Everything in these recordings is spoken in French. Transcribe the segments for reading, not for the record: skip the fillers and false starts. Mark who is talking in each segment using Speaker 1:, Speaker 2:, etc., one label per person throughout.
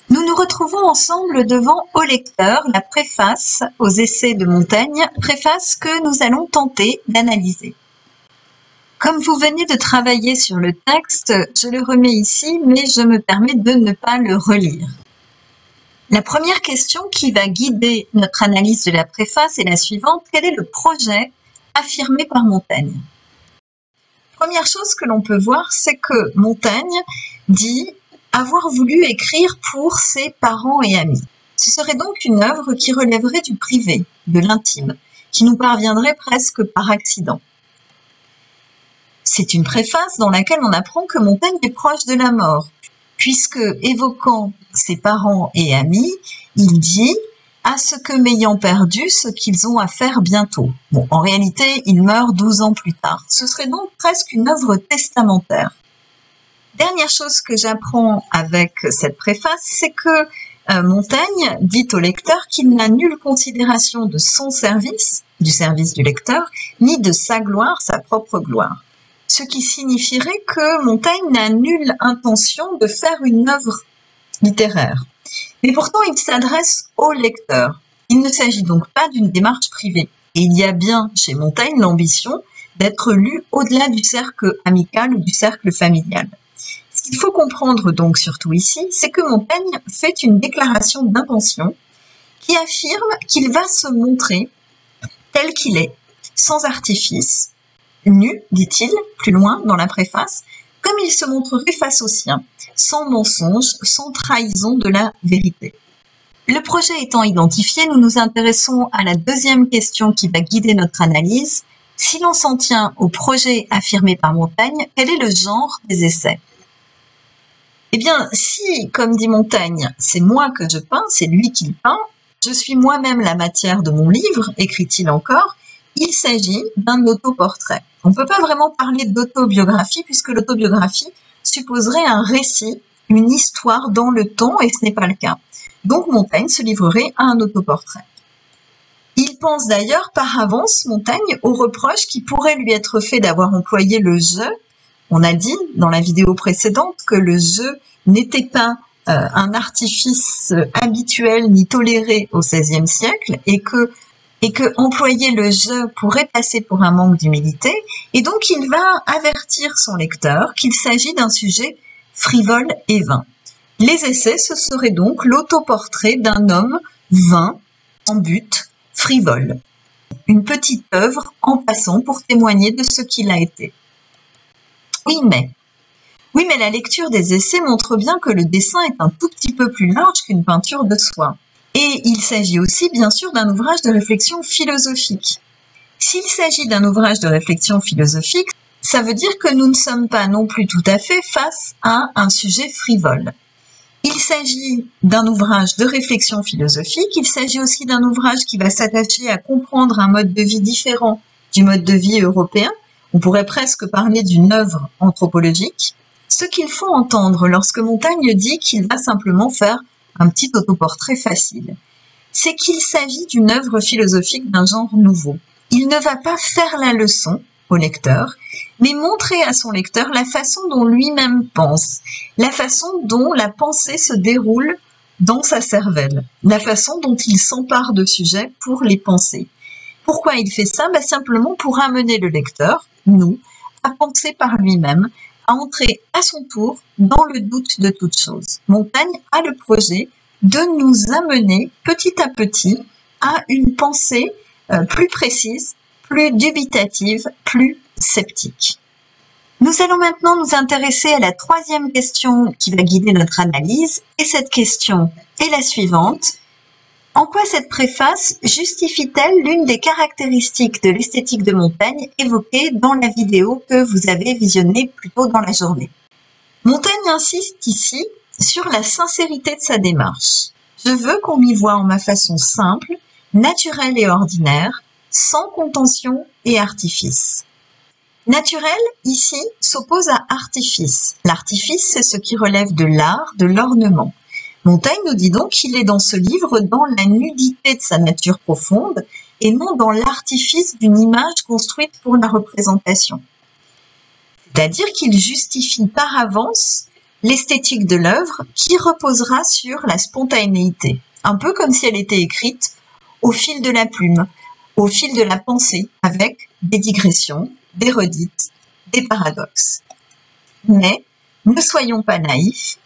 Speaker 1: Nous nous retrouvons ensemble devant Au lecteur, la préface aux essais de Montaigne, préface que nous allons tenter d'analyser. Comme vous venez de travailler sur le texte, je le remets ici, mais je me permets de ne pas le relire. La première question qui va guider notre analyse de la préface est la suivante. Quel est le projet affirmé par Montaigne? Première chose que l'on peut voir, c'est que Montaigne dit avoir voulu écrire pour ses parents et amis. Ce serait donc une œuvre qui relèverait du privé, de l'intime, qui nous parviendrait presque par accident. C'est une préface dans laquelle on apprend que Montaigne est proche de la mort, puisque, évoquant ses parents et amis, il dit « à ce que m'ayant perdu ce qu'ils ont à faire bientôt ». Bon, en réalité, il meurt 12 ans plus tard. Ce serait donc presque une œuvre testamentaire. Dernière chose que j'apprends avec cette préface, c'est que Montaigne dit au lecteur qu'il n'a nulle considération de son service, du service du lecteur, ni de sa gloire, sa propre gloire. Ce qui signifierait que Montaigne n'a nulle intention de faire une œuvre littéraire. Mais pourtant, il s'adresse au lecteur. Il ne s'agit donc pas d'une démarche privée. Et il y a bien chez Montaigne l'ambition d'être lu au-delà du cercle amical ou du cercle familial. Ce qu'il faut comprendre donc surtout ici, c'est que Montaigne fait une déclaration d'intention qui affirme qu'il va se montrer tel qu'il est, sans artifice, nu, dit-il, plus loin dans la préface, comme il se montrerait face aux siens, sans mensonge, sans trahison de la vérité. Le projet étant identifié, nous nous intéressons à la deuxième question qui va guider notre analyse. Si l'on s'en tient au projet affirmé par Montaigne, quel est le genre des essais? Eh bien, si, comme dit Montaigne, c'est moi que je peins, c'est lui qui peint, je suis moi-même la matière de mon livre, écrit-il encore, il s'agit d'un autoportrait. On ne peut pas vraiment parler d'autobiographie puisque l'autobiographie supposerait un récit, une histoire dans le temps et ce n'est pas le cas. Donc Montaigne se livrerait à un autoportrait. Il pense d'ailleurs par avance, Montaigne, aux reproches qui pourraient lui être faits d'avoir employé le « je ». On a dit dans la vidéo précédente que le « je » n'était pas un artifice habituel ni toléré au XVIe siècle et que employer le « je » pourrait passer pour un manque d'humilité, et donc il va avertir son lecteur qu'il s'agit d'un sujet frivole et vain. Les essais, ce serait donc l'autoportrait d'un homme vain, en but, frivole. Une petite œuvre en passant pour témoigner de ce qu'il a été. Oui, mais la lecture des essais montre bien que le dessin est un tout petit peu plus large qu'une peinture de soie. Et il s'agit aussi, bien sûr, d'un ouvrage de réflexion philosophique. S'il s'agit d'un ouvrage de réflexion philosophique, ça veut dire que nous ne sommes pas non plus tout à fait face à un sujet frivole. Il s'agit d'un ouvrage de réflexion philosophique, il s'agit aussi d'un ouvrage qui va s'attacher à comprendre un mode de vie différent du mode de vie européen. On pourrait presque parler d'une œuvre anthropologique. Ce qu'il faut entendre lorsque Montaigne dit qu'il va simplement faire un petit autoportrait facile, c'est qu'il s'agit d'une œuvre philosophique d'un genre nouveau. Il ne va pas faire la leçon au lecteur, mais montrer à son lecteur la façon dont lui-même pense, la façon dont la pensée se déroule dans sa cervelle, la façon dont il s'empare de sujets pour les penser. Pourquoi il fait ça? Simplement pour amener le lecteur, nous, à penser par lui-même, à entrer à son tour dans le doute de toute chose. Montaigne a le projet de nous amener petit à petit à une pensée plus précise, plus dubitative, plus sceptique. Nous allons maintenant nous intéresser à la troisième question qui va guider notre analyse, et cette question est la suivante. En quoi cette préface justifie-t-elle l'une des caractéristiques de l'esthétique de Montaigne évoquée dans la vidéo que vous avez visionnée plus tôt dans la journée? Montaigne insiste ici sur la sincérité de sa démarche. Je veux qu'on m'y voie en ma façon simple, naturelle et ordinaire, sans contention et artifice. Naturel, ici, s'oppose à artifice. L'artifice, c'est ce qui relève de l'art, de l'ornement. Montaigne nous dit donc qu'il est dans ce livre dans la nudité de sa nature profonde et non dans l'artifice d'une image construite pour la représentation. C'est-à-dire qu'il justifie par avance l'esthétique de l'œuvre qui reposera sur la spontanéité, un peu comme si elle était écrite au fil de la plume, au fil de la pensée, avec des digressions, des redites, des paradoxes. Mais ne soyons pas naïfs,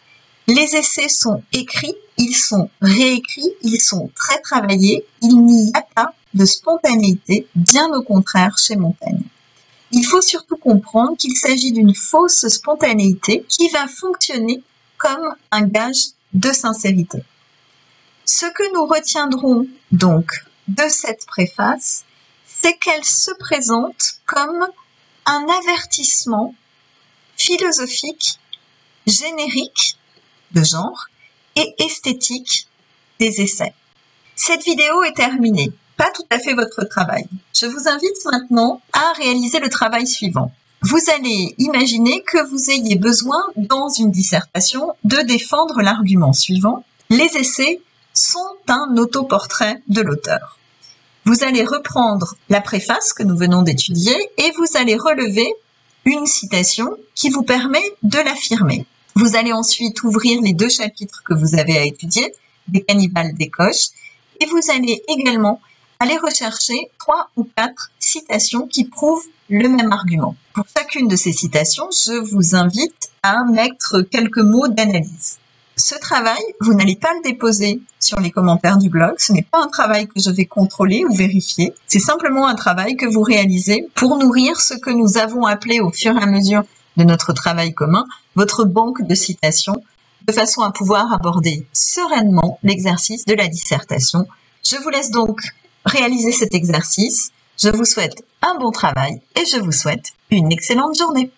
Speaker 1: les essais sont écrits, ils sont réécrits, ils sont très travaillés, il n'y a pas de spontanéité, bien au contraire chez Montaigne. Il faut surtout comprendre qu'il s'agit d'une fausse spontanéité qui va fonctionner comme un gage de sincérité. Ce que nous retiendrons donc de cette préface, c'est qu'elle se présente comme un avertissement philosophique, générique de genre et esthétique des essais. Cette vidéo est terminée. Pas tout à fait votre travail. Je vous invite maintenant à réaliser le travail suivant. Vous allez imaginer que vous ayez besoin, dans une dissertation, de défendre l'argument suivant. Les essais sont un autoportrait de l'auteur. Vous allez reprendre la préface que nous venons d'étudier et vous allez relever une citation qui vous permet de l'affirmer. Vous allez ensuite ouvrir les 2 chapitres que vous avez à étudier, des cannibales des coches, et vous allez également aller rechercher 3 ou 4 citations qui prouvent le même argument. Pour chacune de ces citations, je vous invite à mettre quelques mots d'analyse. Ce travail, vous n'allez pas le déposer sur les commentaires du blog, ce n'est pas un travail que je vais contrôler ou vérifier, c'est simplement un travail que vous réalisez pour nourrir ce que nous avons appelé au fur et à mesure de notre travail commun, votre banque de citations, de façon à pouvoir aborder sereinement l'exercice de la dissertation. Je vous laisse donc réaliser cet exercice. Je vous souhaite un bon travail et je vous souhaite une excellente journée.